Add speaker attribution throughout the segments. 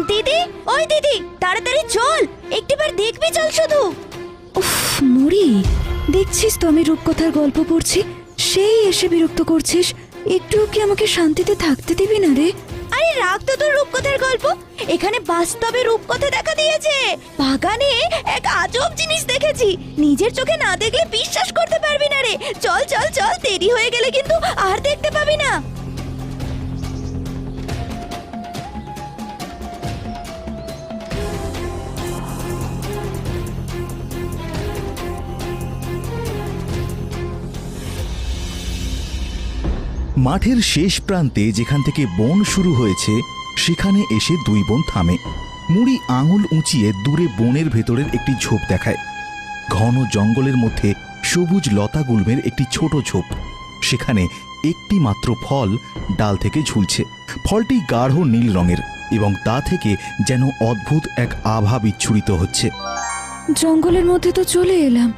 Speaker 1: দিদি, ওই দিদি, তাড়াতাড়ি চল, একটিবার দেখবি, চল শুধু।
Speaker 2: উফ মুড়ি, দেখছিস তো আমি রূপকথার গল্প পড়ছি, সেই এসে বিরক্ত করছিস। একটু কি আমাকে শান্তিতে থাকতে দিবি না রে?
Speaker 1: আরে রাখ তো তোর রূপকথার গল্প, এখানে বাস্তবে রূপকথা দেখা দিয়েছে। বাগানে এক আজব জিনিস দেখেছি, নিজের চোখে না দেখলে বিশ্বাস করতে পারবি না রে। চল চল চল, দেরি হয়ে গেলে কিন্তু আর দেখতে পাবি না।
Speaker 3: মাঠের শেষ প্রান্তে যেখান থেকে বন শুরু হয়েছে সেখানে এসে দুই বোন থামে। মুড়ি আঙুল উঁচিয়ে দূরে বনের ভেতরের একটি ঝোপ দেখায়। ঘন জঙ্গলের মধ্যে সবুজ লতাগুল্মের একটি ছোট ঝোপ, সেখানে একটি মাত্র ফল ডাল থেকে ঝুলছে। ফলটি গাঢ় নীল রঙের এবং তা থেকে যেন অদ্ভুত এক আভা বিচ্ছুরিত হচ্ছে।
Speaker 2: জঙ্গলের মধ্যে তো চলে এলাম,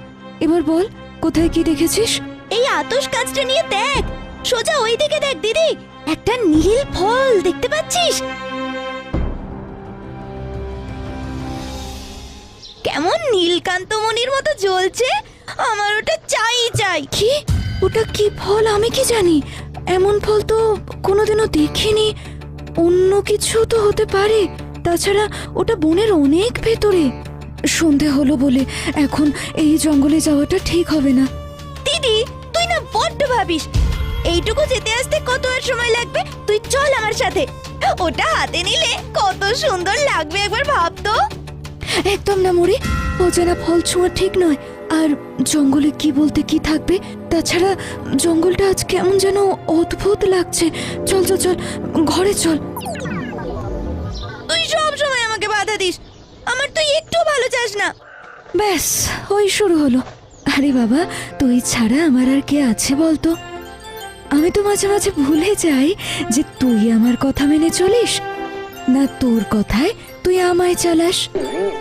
Speaker 2: এবার বল কোথায় কি দেখেছিস?
Speaker 1: এই আতশ কাজটা নিয়ে দেখ, সোজা ওই দিকে দেখ দিদি, একটা নীল ফল দেখতে পাচ্ছিস? কেমন নীলকান্তমণির মতো জ্বলছে, আমার ওটা চাই চাই।
Speaker 2: কি? ওটা কি ফল আমি কি জানি? এমন ফল তো কোনোদিনও দেখিনি। অন্য কিছু তো হতে পারে, তাছাড়া ওটা বনের অনেক ভেতরে। সন্ধে হলো বলে এখন এই জঙ্গলে যাওয়াটা ঠিক হবে না।
Speaker 1: দিদি, তুই না বড্ড ভাবিস, এইটুকু যেতে আসতে কত আর সময় লাগবে? তুই চল আমার সাথে, ওটা হাতে নিলে কত সুন্দর লাগবে একবার ভাব তো।
Speaker 2: একদম না মুড়ি, অজানা ফল ছোঁয়া ঠিক নয়। আর জঙ্গলে কি বলতে কি থাকবে, তাছাড়া জঙ্গলটা আজ কেমন যেন অদ্ভুত লাগছে। চল চল চল, ঘরে চল।
Speaker 1: তুই সব সময় আমাকে বাধা দিস, আমার তুই একটু ভালো চাস না।
Speaker 2: ব্যাস, ওই শুরু হলো। আরে বাবা, তুই ছাড়া আমার আর কে আছে বলতো? আমি তো মাঝে মাঝে ভুলে যাই যে তুই আমার কথা মেনে চলিস না, তোর কথায় তুই আমায় চালাস।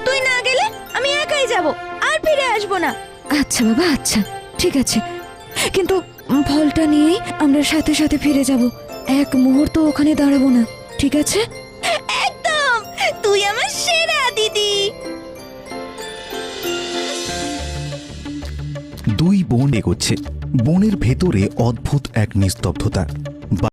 Speaker 1: তুই না গেলে আমি একাই যাব, আর ফিরে আসবো না।
Speaker 2: আচ্ছা বাবা, আচ্ছা ঠিক আছে, কিন্তু ফলটা নিয়েই আমরা সাথে সাথে ফিরে যাব, এক মুহূর্ত ওখানে দাঁড়াবো না, ঠিক আছে?
Speaker 1: একদম, তুই আমার সেরা দিদি।
Speaker 3: দুই বোন এগোচ্ছে। বনের ভেতরে অদ্ভুত এক নিস্তব্ধতা।